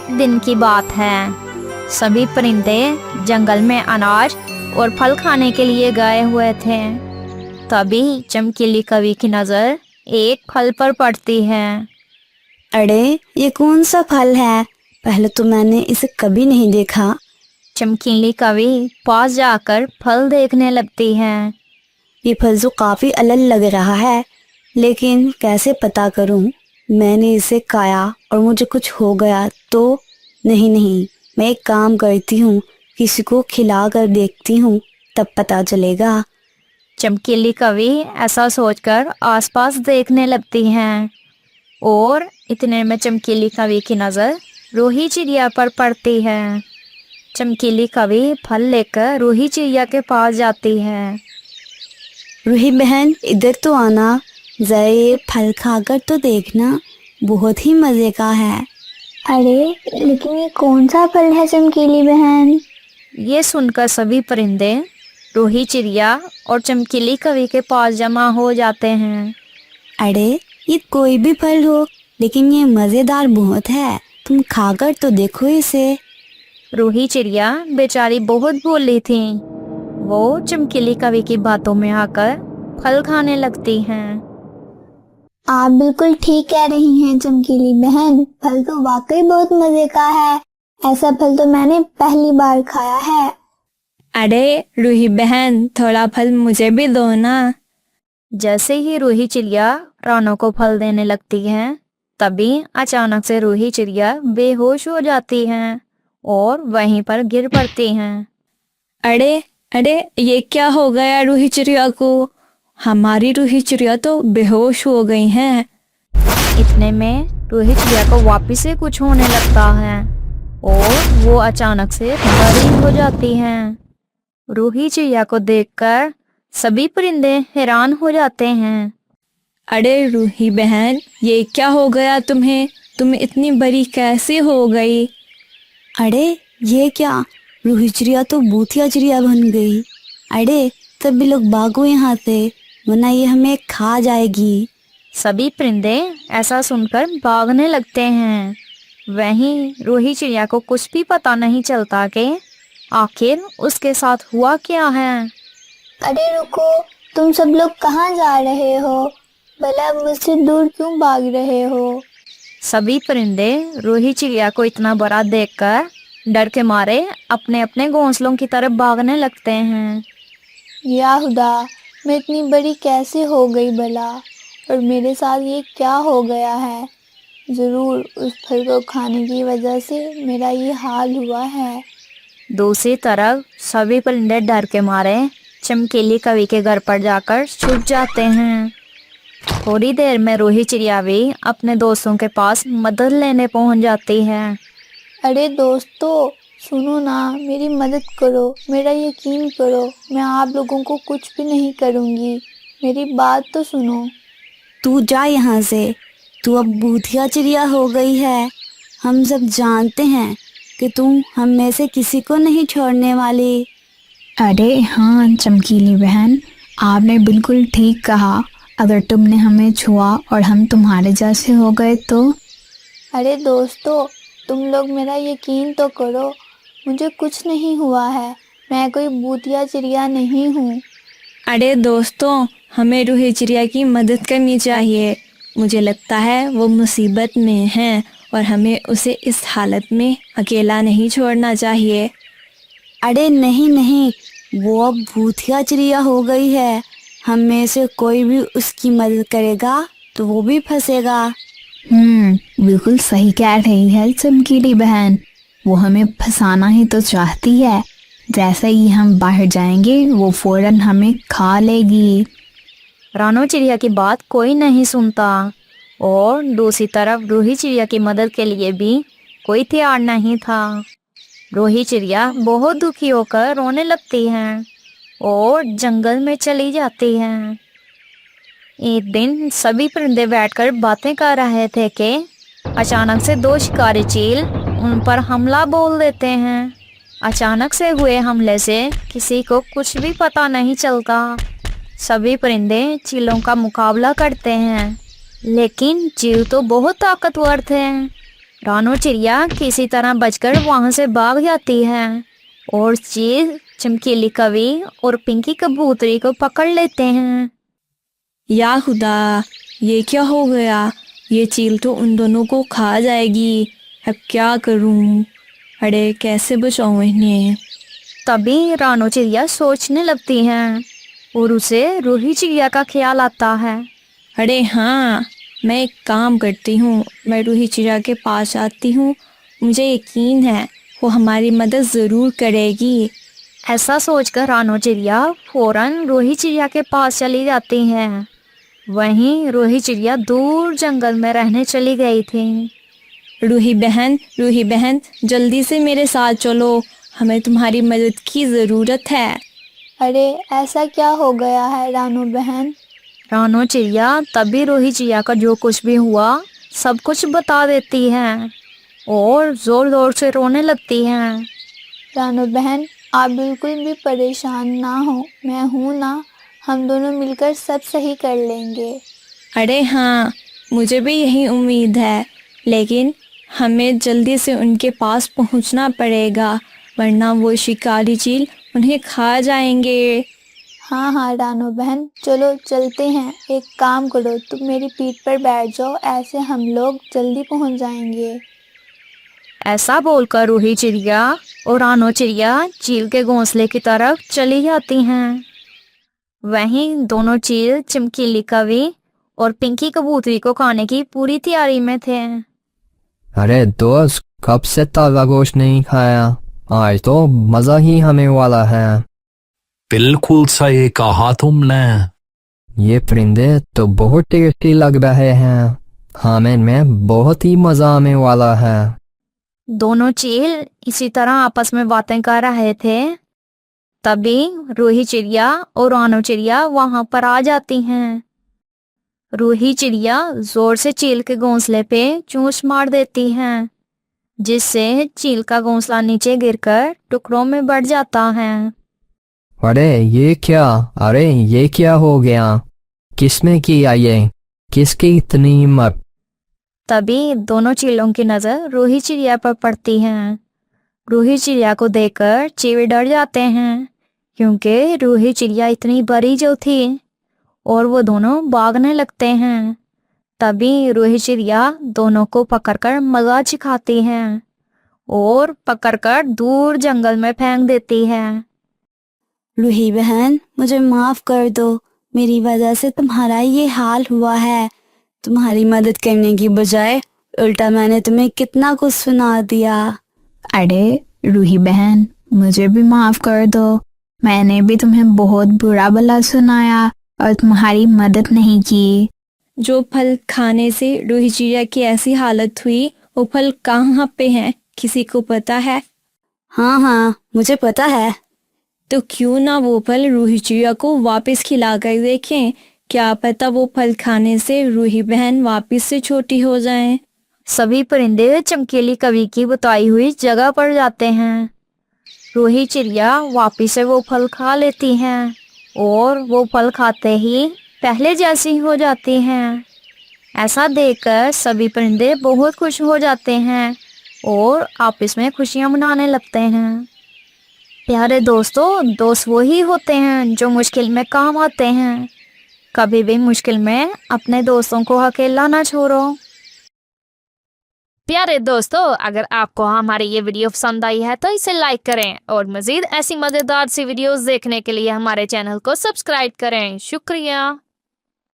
एक दिन की बात है। सभी परिंदे जंगल में अनाज और फल खाने के लिए गए हुए थे। तभी चमकीली कवि की नजर एक फल पर पड़ती है। अरे ये कौन सा फल है? पहले तो मैंने इसे कभी नहीं देखा। चमकीली कवि पास जाकर फल देखने लगती है। ये फल तो काफी अलग लग रहा है, लेकिन कैसे पता करूं? मैंने इसे खाया और मुझे कुछ हो गया तो? नहीं नहीं, मैं एक काम करती हूँ, किसी को खिला कर देखती हूँ, तब पता चलेगा। चमकीली कवि ऐसा सोचकर आसपास देखने लगती हैं और इतने में चमकीली कवि की नज़र रूही चिड़िया पर पड़ती है। चमकीली कवि फल लेकर रूही चिड़िया के पास जाती है। रूही बहन, इधर तो आना, जरा ये फल खाकर तो देखना, बहुत ही मजे का है। अरे लेकिन ये कौन सा फल है चमकीली बहन? ये सुनकर सभी परिंदे रूही चिड़िया और चमकीली कवि के पास जमा हो जाते हैं। अरे ये कोई भी फल हो, लेकिन ये मजेदार बहुत है, तुम खाकर तो देखो इसे। रूही चिड़िया बेचारी बहुत भोली थी। वो चमकीली कवि की बातों में आकर फल खाने लगती हैं। आप बिल्कुल ठीक कह रही हैं चमकीली बहन, फल तो वाकई बहुत मजे का है। ऐसा फल तो मैंने पहली बार खाया है। अरे रूही बहन, थोड़ा फल मुझे भी दो ना। जैसे ही रूही चिड़िया रानों को फल देने लगती है, तभी अचानक से रूही चिड़िया बेहोश हो जाती हैं और वहीं पर गिर पड़ती हैं। अरे अरे, ये क्या हो गया रूही चिड़िया को? हमारी रूही चिड़िया तो बेहोश हो गई हैं। इतने में रूही चिड़िया को वापिस से कुछ होने लगता है और वो अचानक से बड़ी हो जाती हैं। रूही चिड़िया को देखकर सभी परिंदे हैरान हो जाते हैं। अरे रूही बहन, ये क्या हो गया तुम्हें? तुम इतनी बड़ी कैसे हो गई? अरे ये क्या, रूही चिड़िया तो बूथिया चिड़िया बन गई। अरे सभी लोग भागो यहाँ से, वरना ये हमें खा जाएगी। सभी परिंदे ऐसा सुनकर भागने लगते हैं। वहीं रूही चिड़िया को कुछ भी पता नहीं चलता कि आखिर उसके साथ हुआ क्या है। अरे रुको, तुम सब लोग कहाँ जा रहे हो? भला मुझसे दूर क्यों भाग रहे हो? सभी परिंदे रूही चिड़िया को इतना बड़ा देखकर डर के मारे अपने अपने घोंसलों की तरफ भागने लगते हैं। या खुदा, मैं इतनी बड़ी कैसे हो गई भला? और मेरे साथ ये क्या हो गया है? ज़रूर उस फल को खाने की वजह से मेरा ये हाल हुआ है। दूसरी तरफ सभी परिंदे डर के मारे चमकीली कवि के घर पर जाकर छुप जाते हैं। थोड़ी देर में रूही चिड़िया भी अपने दोस्तों के पास मदद लेने पहुंच जाती है। अरे दोस्तों, सुनो ना, मेरी मदद करो, मेरा यकीन करो, मैं आप लोगों को कुछ भी नहीं करूँगी। मेरी बात तो सुनो। तू जा यहाँ से, तू अब बूथिया चिड़िया हो गई है। हम सब जानते हैं कि तुम हम में से किसी को नहीं छोड़ने वाली। अरे हाँ चमकीली बहन, आपने बिल्कुल ठीक कहा। अगर तुमने हमें छुआ और हम तुम्हारे जैसे हो गए तो? अरे दोस्तों, तुम लोग मेरा यकीन तो करो, मुझे कुछ नहीं हुआ है, मैं कोई बूतिया चिड़िया नहीं हूँ। अरे दोस्तों, हमें रूही चिड़िया की मदद करनी चाहिए। मुझे लगता है वो मुसीबत में है और हमें उसे इस हालत में अकेला नहीं छोड़ना चाहिए। अरे नहीं नहीं, वो अब भूतिया चिड़िया हो गई है। हम में से कोई भी उसकी मदद करेगा तो वो भी फंसेगा। बिल्कुल सही कह रही है चमकीली बहन, वो हमें फंसाना ही तो चाहती है। जैसे ही हम बाहर जाएंगे वो फौरन हमें खा लेगी। रानो चिड़िया की बात कोई नहीं सुनता और दूसरी तरफ रूही चिड़िया की मदद के लिए भी कोई तैयार नहीं था। रूही चिड़िया बहुत दुखी होकर रोने लगती है और जंगल में चली जाती है। एक दिन सभी परिंदे बैठकर बातें कर रहे थे कि अचानक से दो शिकारी चील उन पर हमला बोल देते हैं। अचानक से हुए हमले से किसी को कुछ भी पता नहीं चलता। सभी परिंदे चीलों का मुकाबला करते हैं, लेकिन चील तो बहुत ताकतवर थे। रानो चिड़िया किसी तरह बचकर वहां से भाग जाती है और चील, चमकीली कवि और पिंकी कबूतरी को पकड़ लेते हैं। या खुदा, ये क्या हो गया? ये चील तो उन दोनों को खा जाएगी। अब क्या करूं? अरे कैसे बचाऊं इन्हें? तभी रानो चिड़िया सोचने लगती है और उसे रूही चिड़िया का ख्याल आता है। अरे हाँ, मैं एक काम करती हूँ, मैं रूही चिड़िया के पास आती हूँ। मुझे यकीन है वो हमारी मदद ज़रूर करेगी। ऐसा सोचकर रानो चिड़िया फौरन रूही चिड़िया के पास चली जाती है। वहीं रूही चिड़िया दूर जंगल में रहने चली गई थी। रूही बहन, जल्दी से मेरे साथ चलो, हमें तुम्हारी मदद की ज़रूरत है। अरे ऐसा क्या हो गया है रानू बहन? रानो चिड़िया तभी रूही चिड़िया का जो कुछ भी हुआ सब कुछ बता देती है और जोर जोर से रोने लगती है। रानू बहन, आप बिल्कुल भी परेशान ना हो, मैं हूँ ना, हम दोनों मिलकर सब सही कर लेंगे। अरे हाँ, मुझे भी यही उम्मीद है, लेकिन हमें जल्दी से उनके पास पहुंचना पड़ेगा, वरना वो शिकारी चील उन्हें खा जाएंगे। हाँ रानू बहन, चलो चलते हैं। एक काम करो, तुम मेरी पीठ पर बैठ जाओ, ऐसे हम लोग जल्दी पहुंच जाएंगे। ऐसा बोलकर रूही चिड़िया और रानो चिड़िया चील के घोंसले की तरफ चली जाती हैं। वहीं दोनों चील, चमकीली कवि और पिंकी कबूतरी को खाने की पूरी तैयारी में थे। अरे दोस्त, कब से ताज़ा गोश्त नहीं खाया? आज तो मज़ा ही हमें वाला है। बिल्कुल सही कहा तुमने। ये परिंदे तो बहुत टेस्टी लग रहे हैं, खाने में बहुत ही मज़ा आने वाला है। दोनों चील इसी तरह आपस में बातें कर रहे थे। तभी रूही चिड़िया और रानो चिड़िया वहां पर आ जाती हैं। रूही चिड़िया जोर से चील के घोंसले पे चोंच मार देती है, जिससे चील का घोंसला नीचे गिरकर टुकड़ों में बढ़ जाता है। अरे ये क्या हो गया? किसने किया ये? किसकी इतनी हिम्मत? तभी दोनों चीलों की नजर रूही चिड़िया पर पड़ती है। रूही चिड़िया को देखकर चील डर जाते हैं, क्योंकि रूही चिड़िया इतनी बड़ी जो थी, और वो दोनों भागने लगते हैं। तभी रूही चिड़िया दोनों को पकड़कर मजा सिखाती है और पकड़कर दूर जंगल में फेंक देती है। रूही बहन, मुझे माफ कर दो, मेरी वजह से तुम्हारा ये हाल हुआ है। तुम्हारी मदद करने की बजाय उल्टा मैंने तुम्हें कितना कुछ सुना दिया। अरे रूही बहन, मुझे भी माफ कर दो, मैंने भी तुम्हें बहुत बुरा भला सुनाया और तुम्हारी मदद नहीं की। जो फल खाने से रूही चिड़िया की ऐसी हालत हुई, वो फल कहाँ पे हैं? किसी को पता है? हाँ, मुझे पता है। तो क्यों ना वो फल रूही चिड़िया को वापस खिला कर देखें? क्या पता वो फल खाने से रूही बहन वापस से छोटी हो जाएं। सभी परिंदे चमकीली कवि की बताई हुई जगह पर जाते हैं। रूही चिड़िया वापस से वो फल खा लेती हैं और वो फल खाते ही पहले जैसी हो जाती हैं। ऐसा देखकर सभी परिंदे बहुत खुश हो जाते हैं और आपस में खुशियां मनाने लगते हैं। प्यारे दोस्तों, दोस्त वही होते हैं जो मुश्किल में काम आते हैं। कभी भी मुश्किल में अपने दोस्तों को अकेला ना छोड़ो। प्यारे दोस्तों, अगर आपको हमारी ये वीडियो पसंद आई है तो इसे लाइक करें और मजीद ऐसी मजेदार सी वीडियोस देखने के लिए हमारे चैनल को सब्सक्राइब करें। शुक्रिया।